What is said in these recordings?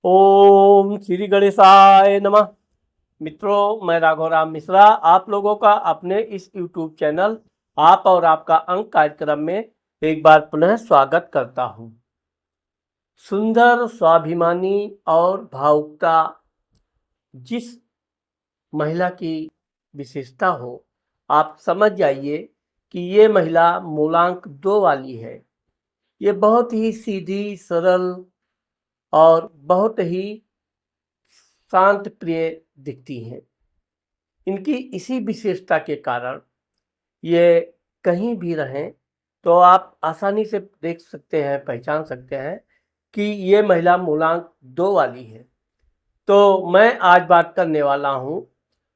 ओम श्री गणेशाय नमः। मित्रों, मैं राघवराम मिश्रा आप लोगों का अपने इस YouTube चैनल आप और आपका अंक कार्यक्रम में एक बार पुनः स्वागत करता हूं। सुंदर, स्वाभिमानी और भावुकता जिस महिला की विशेषता हो, आप समझ जाइए कि ये महिला मूलांक 2 वाली है। ये बहुत ही सीधी, सरल और बहुत ही शांत प्रिय दिखती हैं। इनकी इसी विशेषता के कारण ये कहीं भी रहें तो आप आसानी से देख सकते हैं, पहचान सकते हैं कि ये महिला मूलांक 2 वाली है। तो मैं आज बात करने वाला हूँ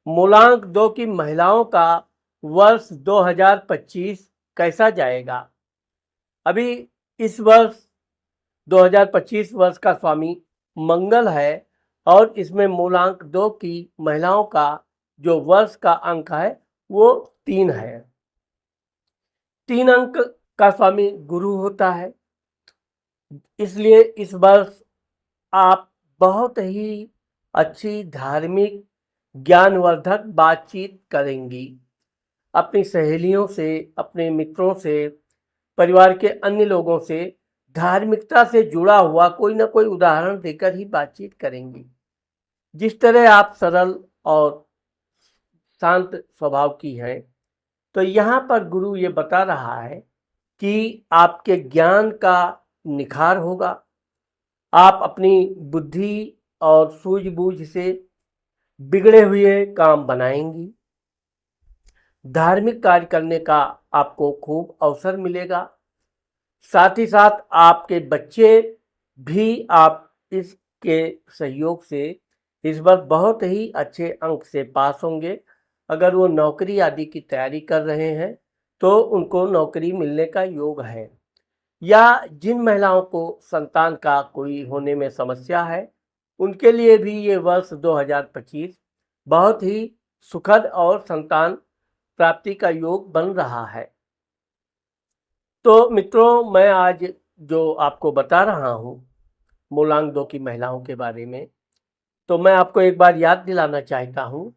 मूलांक 2 की महिलाओं का वर्ष 2025 कैसा जाएगा। अभी इस वर्ष 2025 वर्ष का स्वामी मंगल है और इसमें मूलांक 2 की महिलाओं का जो वर्ष का अंक है वो 3 है। 3 अंक का स्वामी गुरु होता है, इसलिए इस वर्ष आप बहुत ही अच्छी धार्मिक ज्ञानवर्धक बातचीत करेंगी। अपनी सहेलियों से, अपने मित्रों से, परिवार के अन्य लोगों से धार्मिकता से जुड़ा हुआ कोई ना कोई उदाहरण देकर ही बातचीत करेंगी। जिस तरह आप सरल और शांत स्वभाव की हैं, तो यहाँ पर गुरु ये बता रहा है कि आपके ज्ञान का निखार होगा। आप अपनी बुद्धि और सूझबूझ से बिगड़े हुए काम बनाएंगी। धार्मिक कार्य करने का आपको खूब अवसर मिलेगा। साथ ही साथ आपके बच्चे भी आप इसके सहयोग से इस बार बहुत ही अच्छे अंक से पास होंगे। अगर वो नौकरी आदि की तैयारी कर रहे हैं तो उनको नौकरी मिलने का योग है, या जिन महिलाओं को संतान का कोई होने में समस्या है उनके लिए भी ये वर्ष 2025 बहुत ही सुखद और संतान प्राप्ति का योग बन रहा है। तो मित्रों, मैं आज जो आपको बता रहा हूँ मूलांक 2 की महिलाओं के बारे में, तो मैं आपको एक बार याद दिलाना चाहता हूँ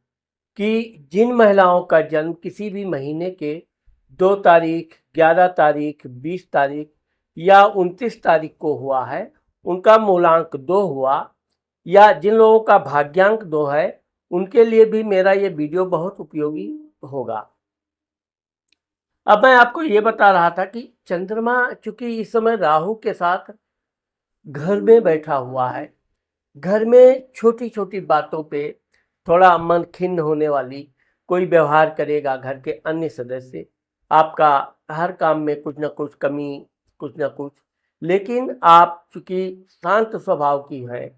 कि जिन महिलाओं का जन्म किसी भी महीने के 2 तारीख, 11 तारीख, 20 तारीख या 29 तारीख को हुआ है, उनका मूलांक 2 हुआ, या जिन लोगों का भाग्यांक 2 है उनके लिए भी मेरा ये वीडियो बहुत उपयोगी होगा। अब मैं आपको ये बता रहा था कि चंद्रमा चूंकि इस समय राहु के साथ घर में बैठा हुआ है, घर में छोटी छोटी बातों पे थोड़ा मन खिन्न होने वाली कोई व्यवहार करेगा घर के अन्य सदस्य, आपका हर काम में कुछ ना कुछ कमी, कुछ ना कुछ। लेकिन आप चूंकि शांत स्वभाव की हैं,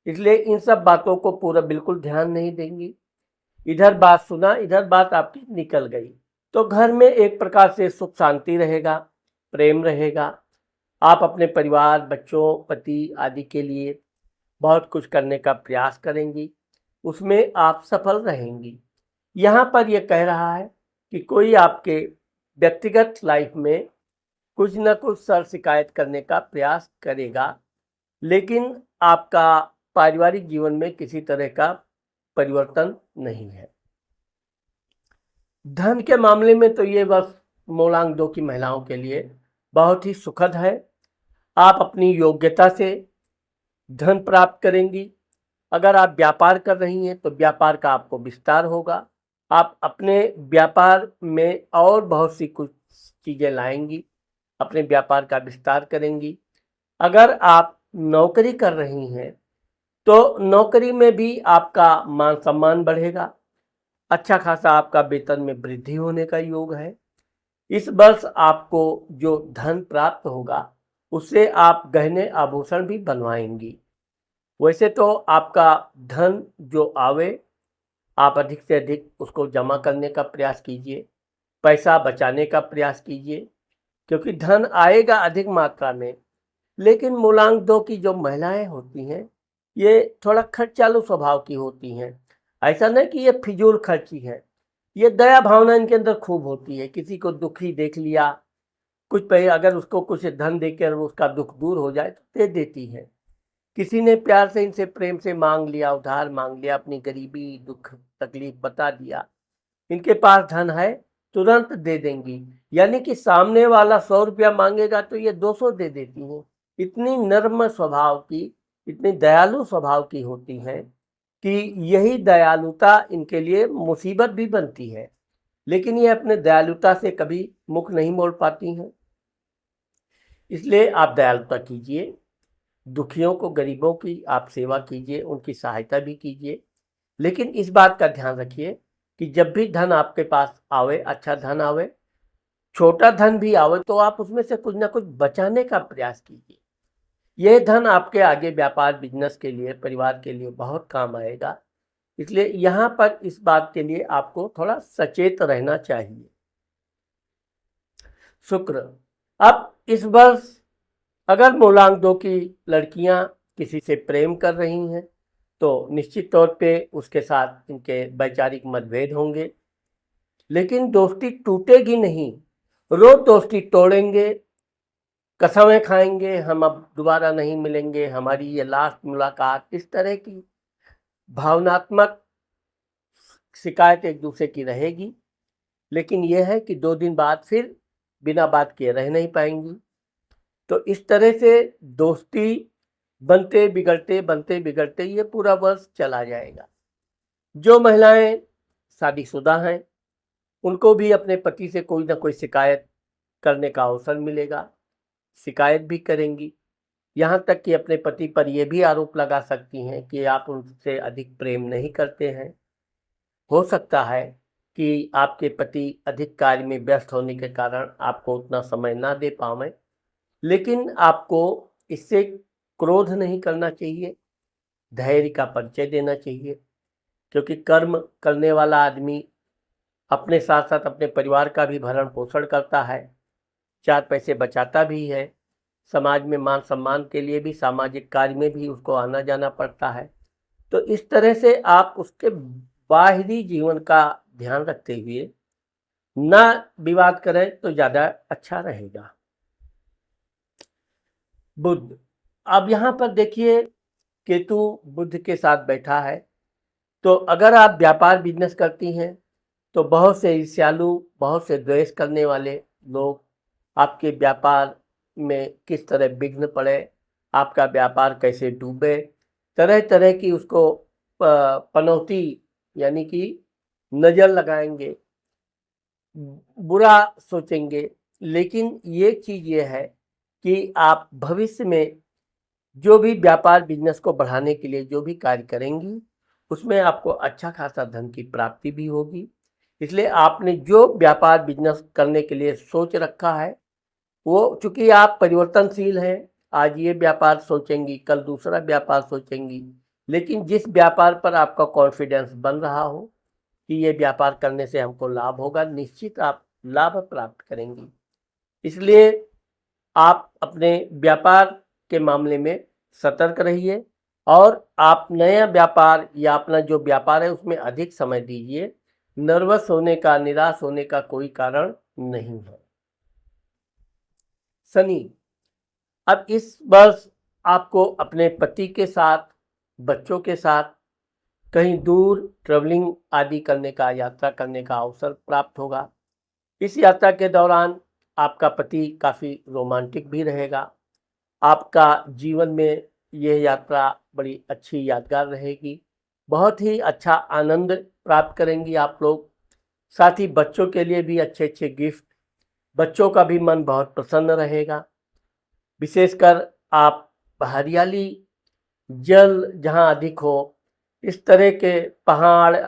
इसलिए इन सब बातों को पूरा बिल्कुल ध्यान नहीं देंगी। इधर बात सुना, इधर बात आपकी निकल गई, तो घर में एक प्रकार से सुख शांति रहेगा, प्रेम रहेगा। आप अपने परिवार, बच्चों, पति आदि के लिए बहुत कुछ करने का प्रयास करेंगी, उसमें आप सफल रहेंगी। यहाँ पर यह कह रहा है कि कोई आपके व्यक्तिगत लाइफ में कुछ न कुछ सर शिकायत करने का प्रयास करेगा, लेकिन आपका पारिवारिक जीवन में किसी तरह का परिवर्तन नहीं है। धन के मामले में तो ये वर्ष मूलांक 2 की महिलाओं के लिए बहुत ही सुखद है। आप अपनी योग्यता से धन प्राप्त करेंगी। अगर आप व्यापार कर रही हैं तो व्यापार का आपको विस्तार होगा। आप अपने व्यापार में और बहुत सी कुछ चीज़ें लाएंगी, अपने व्यापार का विस्तार करेंगी। अगर आप नौकरी कर रही हैं तो नौकरी में भी आपका मान सम्मान बढ़ेगा। अच्छा खासा आपका वेतन में वृद्धि होने का योग है। इस वर्ष आपको जो धन प्राप्त होगा उससे आप गहने आभूषण भी बनवाएंगी। वैसे तो आपका धन जो आवे, आप अधिक से अधिक उसको जमा करने का प्रयास कीजिए, पैसा बचाने का प्रयास कीजिए, क्योंकि धन आएगा अधिक मात्रा में। लेकिन मूलांक 2 की जो महिलाएं होती हैं ये थोड़ा खर्चालू स्वभाव की होती हैं। ऐसा नहीं कि ये फिजूल खर्ची है, ये दया भावना इनके अंदर खूब होती है। किसी को दुखी देख लिया, कुछ पे अगर उसको कुछ धन देकर उसका दुख दूर हो जाए तो दे देती है। किसी ने प्यार से इनसे प्रेम से मांग लिया, उधार मांग लिया, अपनी गरीबी दुख तकलीफ बता दिया, इनके पास धन है, तुरंत दे देंगी। यानी कि सामने वाला 100 रुपया मांगेगा तो ये 200 दे देती हैं। इतनी नर्म स्वभाव की, इतनी दयालु स्वभाव की होती हैं कि यही दयालुता इनके लिए मुसीबत भी बनती है, लेकिन ये अपने दयालुता से कभी मुख नहीं मोड़ पाती हैं। इसलिए आप दयालुता कीजिए, दुखियों को, गरीबों की आप सेवा कीजिए, उनकी सहायता भी कीजिए। लेकिन इस बात का ध्यान रखिए कि जब भी धन आपके पास आवे, अच्छा धन आवे, छोटा धन भी आवे, तो आप उसमें से कुछ ना कुछ बचाने का प्रयास कीजिए। यह धन आपके आगे व्यापार बिजनेस के लिए, परिवार के लिए बहुत काम आएगा। इसलिए यहाँ पर इस बात के लिए आपको थोड़ा सचेत रहना चाहिए। शुक्र, अब इस वर्ष अगर मूलांक 2 की लड़कियां किसी से प्रेम कर रही हैं तो निश्चित तौर पे उसके साथ इनके वैचारिक मतभेद होंगे, लेकिन दोस्ती टूटेगी नहीं। रोज दोस्ती तोड़ेंगे, कसमें खाएंगे, हम अब दोबारा नहीं मिलेंगे, हमारी ये लास्ट मुलाकात, इस तरह की भावनात्मक शिकायत एक दूसरे की रहेगी। लेकिन यह है कि 2 दिन बाद फिर बिना बात किए रह नहीं पाएंगी। तो इस तरह से दोस्ती बनते बिगड़ते ये पूरा वर्ष चला जाएगा। जो महिलाएं शादीशुदा हैं उनको भी अपने पति से कोई ना कोई शिकायत करने का अवसर मिलेगा, शिकायत भी करेंगी। यहाँ तक कि अपने पति पर यह भी आरोप लगा सकती हैं कि आप उनसे अधिक प्रेम नहीं करते हैं। हो सकता है कि आपके पति अधिक कार्य में व्यस्त होने के कारण आपको उतना समय ना दे पावें, लेकिन आपको इससे क्रोध नहीं करना चाहिए, धैर्य का परिचय देना चाहिए। क्योंकि कर्म करने वाला आदमी अपने साथ साथ अपने परिवार का भी भरण पोषण करता है, 4 पैसे बचाता भी है, समाज में मान सम्मान के लिए भी, सामाजिक कार्य में भी उसको आना जाना पड़ता है। तो इस तरह से आप उसके बाहरी जीवन का ध्यान रखते हुए ना विवाद करें तो ज़्यादा अच्छा रहेगा। बुध, अब यहाँ पर देखिए केतु बुध के साथ बैठा है, तो अगर आप व्यापार बिजनेस करती हैं तो बहुत से ईर्ष्यालु, बहुत से द्वेष करने वाले लोग आपके व्यापार में किस तरह विघ्न पड़े, आपका व्यापार कैसे डूबे, तरह तरह की उसको पनौती यानी कि नज़र लगाएंगे, बुरा सोचेंगे। लेकिन ये चीज़ ये है कि आप भविष्य में जो भी व्यापार बिजनेस को बढ़ाने के लिए जो भी कार्य करेंगी उसमें आपको अच्छा खासा धन की प्राप्ति भी होगी। इसलिए आपने जो व्यापार बिजनेस करने के लिए सोच रखा है वो, चूंकि आप परिवर्तनशील हैं, आज ये व्यापार सोचेंगी, कल दूसरा व्यापार सोचेंगी, लेकिन जिस व्यापार पर आपका कॉन्फिडेंस बन रहा हो कि ये व्यापार करने से हमको लाभ होगा, निश्चित आप लाभ प्राप्त करेंगी। इसलिए आप अपने व्यापार के मामले में सतर्क रहिए और आप नया व्यापार या अपना जो व्यापार है उसमें अधिक समय दीजिए। नर्वस होने का, निराश होने का कोई कारण नहीं है। शनि, अब इस वर्ष आपको अपने पति के साथ, बच्चों के साथ कहीं दूर ट्रैवलिंग आदि करने का, यात्रा करने का अवसर प्राप्त होगा। इस यात्रा के दौरान आपका पति काफ़ी रोमांटिक भी रहेगा। आपका जीवन में यह यात्रा बड़ी अच्छी यादगार रहेगी, बहुत ही अच्छा आनंद प्राप्त करेंगी आप लोग। साथ ही बच्चों के लिए भी अच्छे अच्छे गिफ्ट, बच्चों का भी मन बहुत प्रसन्न रहेगा। विशेषकर आप हरियाली, जल जहाँ अधिक हो, इस तरह के पहाड़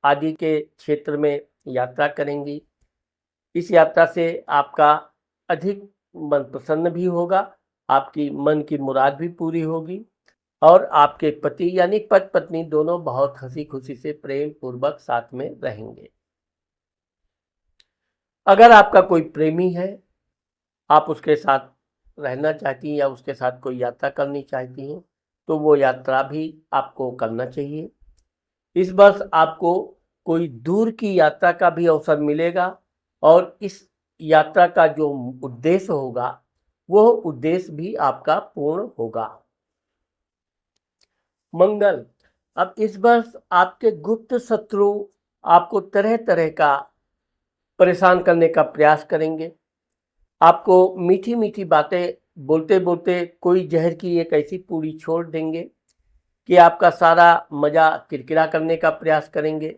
आदि के क्षेत्र में यात्रा करेंगी। इस यात्रा से आपका अधिक मन प्रसन्न भी होगा, आपकी मन की मुराद भी पूरी होगी और आपके पति यानी पति पत्नी दोनों बहुत हंसी खुशी से प्रेम पूर्वक साथ में रहेंगे। अगर आपका कोई प्रेमी है, आप उसके साथ रहना चाहती हैं या उसके साथ कोई यात्रा करनी चाहती हैं, तो वो यात्रा भी आपको करना चाहिए। इस वर्ष आपको कोई दूर की यात्रा का भी अवसर मिलेगा और इस यात्रा का जो उद्देश्य होगा वो उद्देश्य भी आपका पूर्ण होगा। मंगल, अब इस वर्ष आपके गुप्त शत्रु आपको तरह तरह का परेशान करने का प्रयास करेंगे। आपको मीठी मीठी बातें बोलते बोलते कोई जहर की एक ऐसी पूरी छोड़ देंगे कि आपका सारा मजा किरकिरा करने का प्रयास करेंगे।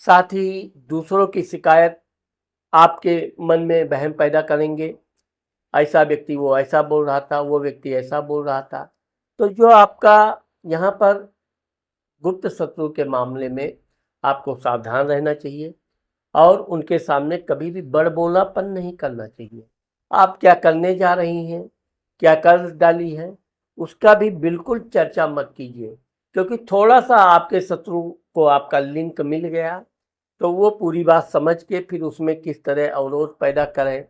साथ ही दूसरों की शिकायत आपके मन में वहम पैदा करेंगे, ऐसा व्यक्ति वो ऐसा बोल रहा था, वो व्यक्ति ऐसा बोल रहा था। तो जो आपका यहाँ पर गुप्त शत्रु के मामले में आपको सावधान रहना चाहिए और उनके सामने कभी भी बड़बोलापन नहीं करना चाहिए। आप क्या करने जा रही हैं, क्या कर डाली है, उसका भी बिल्कुल चर्चा मत कीजिए, क्योंकि थोड़ा-सा आपके शत्रु को आपका लिंक मिल गया, तो वो पूरी बात समझ के फिर उसमें किस तरह अवरोध पैदा करें,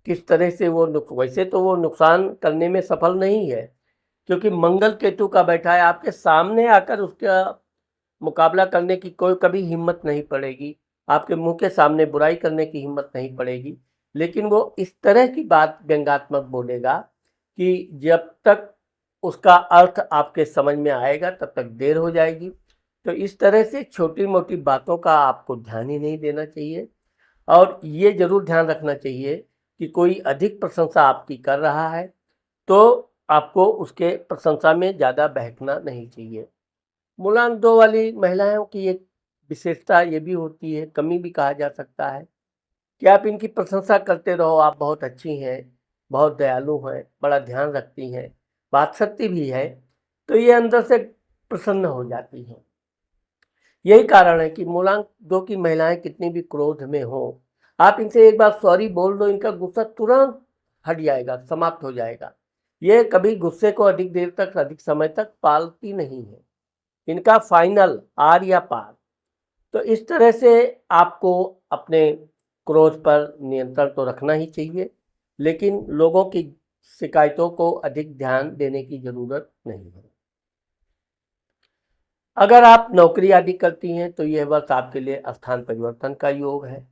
किस तरह से वो वैसे तो वो नुकसान करने में सफल नहीं है, क्योंकि मंगल केतु का बैठा है, आपके सामने आकर उसका मुकाबला करने की कोई कभी हिम्मत नहीं पड़ेगी, आपके मुंह के सामने बुराई करने की हिम्मत नहीं पड़ेगी। लेकिन वो इस तरह की बात व्यंग्यात्मक बोलेगा कि जब तक उसका अर्थ आपके समझ में आएगा तब तक देर हो जाएगी। तो इस तरह से छोटी मोटी बातों का आपको ध्यान ही नहीं देना चाहिए और ये ज़रूर ध्यान रखना चाहिए कि कोई अधिक प्रशंसा आपकी कर रहा है तो आपको उसके प्रशंसा में ज़्यादा बहकना नहीं चाहिए। मूलांक 2 वाली महिलाओं की एक विशेषता ये भी होती है, कमी भी कहा जा सकता है कि आप इनकी प्रशंसा करते रहो, आप बहुत अच्छी हैं, बहुत दयालु हैं, बड़ा ध्यान रखती हैं, बात सत्य भी है, तो ये अंदर से प्रसन्न हो जाती हैं। यही कारण है कि मूलांक 2 की महिलाएं कितनी भी क्रोध में हो, आप इनसे एक बार सॉरी बोल दो, इनका गुस्सा तुरंत हट जाएगा, समाप्त हो जाएगा। ये कभी गुस्से को अधिक देर तक, अधिक समय तक पालती नहीं है। इनका फाइनल आर या पार। तो इस तरह से आपको अपने क्रोध पर नियंत्रण तो रखना ही चाहिए, लेकिन लोगों की शिकायतों को अधिक ध्यान देने की ज़रूरत नहीं है। अगर आप नौकरी आदि करती हैं तो यह वर्ष आपके लिए स्थान परिवर्तन का योग है।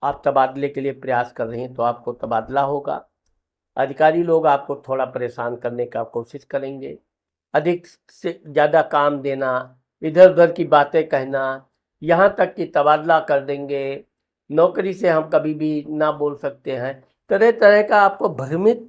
आप तबादले के लिए प्रयास कर रही हैं तो आपको तबादला होगा। अधिकारी लोग आपको थोड़ा परेशान करने का कोशिश करेंगे, अधिक से ज़्यादा काम देना, इधर-उधर की बातें कहना, यहाँ तक कि तबादला कर देंगे, नौकरी से हम कभी भी ना बोल सकते हैं। तरह-तरह का आपको भ्रमित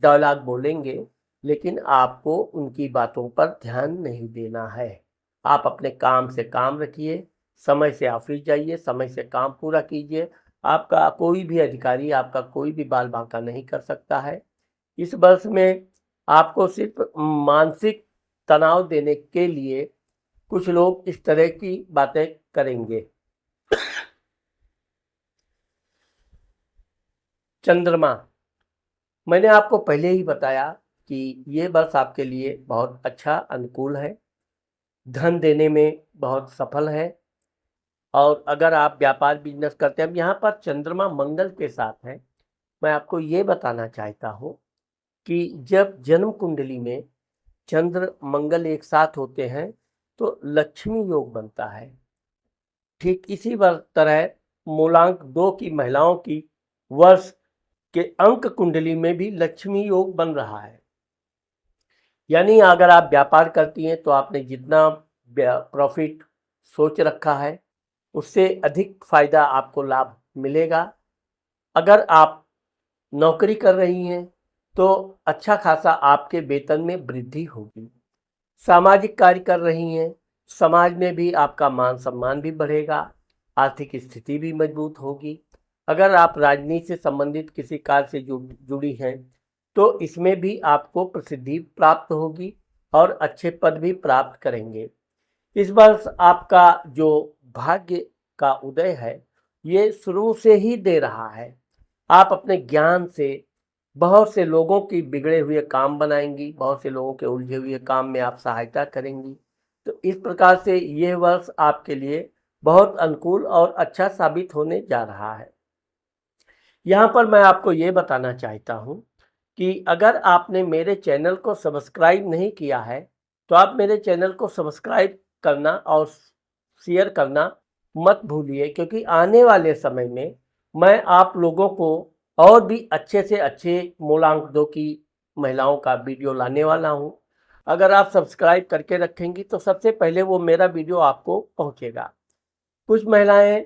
डायलॉग बोलेंगे, लेकिन आपको उनकी बातों पर ध्यान नहीं देना है। आप अपने काम से काम रखिए, समय से ऑफिस जाइए, समय से काम पूरा कीजिए। आपका कोई भी अधिकारी आपका कोई भी बाल बांका नहीं कर सकता है। इस वर्ष में आपको सिर्फ मानसिक तनाव देने के लिए कुछ लोग इस तरह की बातें करेंगे। चंद्रमा, मैंने आपको पहले ही बताया कि ये वर्ष आपके लिए बहुत अच्छा अनुकूल है, धन देने में बहुत सफल है और अगर आप व्यापार बिजनेस करते हैं, अब यहाँ पर चंद्रमा मंगल के साथ है। मैं आपको ये बताना चाहता हूँ कि जब जन्म कुंडली में चंद्र मंगल एक साथ होते हैं तो लक्ष्मी योग बनता है। ठीक इसी तरह मूलांक 2 की महिलाओं की वर्ष के अंक कुंडली में भी लक्ष्मी योग बन रहा है। यानी अगर आप व्यापार करती हैं तो आपने जितना प्रॉफिट सोच रखा है उससे अधिक फायदा आपको लाभ मिलेगा। अगर आप नौकरी कर रही हैं तो अच्छा खासा आपके वेतन में वृद्धि होगी। सामाजिक कार्य कर रही हैं, समाज में भी आपका मान सम्मान भी बढ़ेगा, आर्थिक स्थिति भी मजबूत होगी। अगर आप राजनीति से संबंधित किसी कार्य से जुड़ी हैं तो इसमें भी आपको प्रसिद्धि प्राप्त होगी और अच्छे पद भी प्राप्त करेंगे। इस वर्ष आपका जो भाग्य का उदय है ये शुरू से ही दे रहा है। आप अपने ज्ञान से बहुत से लोगों की बिगड़े हुए काम बनाएंगी, बहुत से लोगों के उलझे हुए काम में आप सहायता करेंगी। तो इस प्रकार से यह वर्ष आपके लिए बहुत अनुकूल और अच्छा साबित होने जा रहा है। यहाँ पर मैं आपको ये बताना चाहता हूँ कि अगर आपने मेरे चैनल को सब्सक्राइब नहीं किया है तो आप मेरे चैनल को सब्सक्राइब करना और शेयर करना मत भूलिए, क्योंकि आने वाले समय में मैं आप लोगों को और भी अच्छे से अच्छे मूलांक 2 की महिलाओं का वीडियो लाने वाला हूँ। अगर आप सब्सक्राइब करके रखेंगी तो सबसे पहले वो मेरा वीडियो आपको पहुंचेगा। कुछ महिलाएं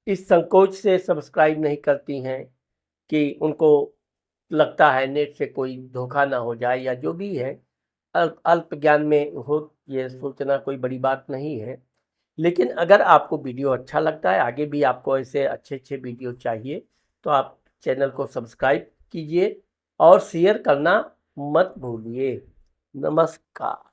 इस संकोच से सब्सक्राइब नहीं करती हैं कि उनको लगता है नेट से कोई धोखा ना हो जाए या जो भी है, अल्प ज्ञान में हो, ये सोचना कोई बड़ी बात नहीं है। लेकिन अगर आपको वीडियो अच्छा लगता है, आगे भी आपको ऐसे अच्छे वीडियो चाहिए, तो आप चैनल को सब्सक्राइब कीजिए और शेयर करना मत भूलिए। नमस्कार।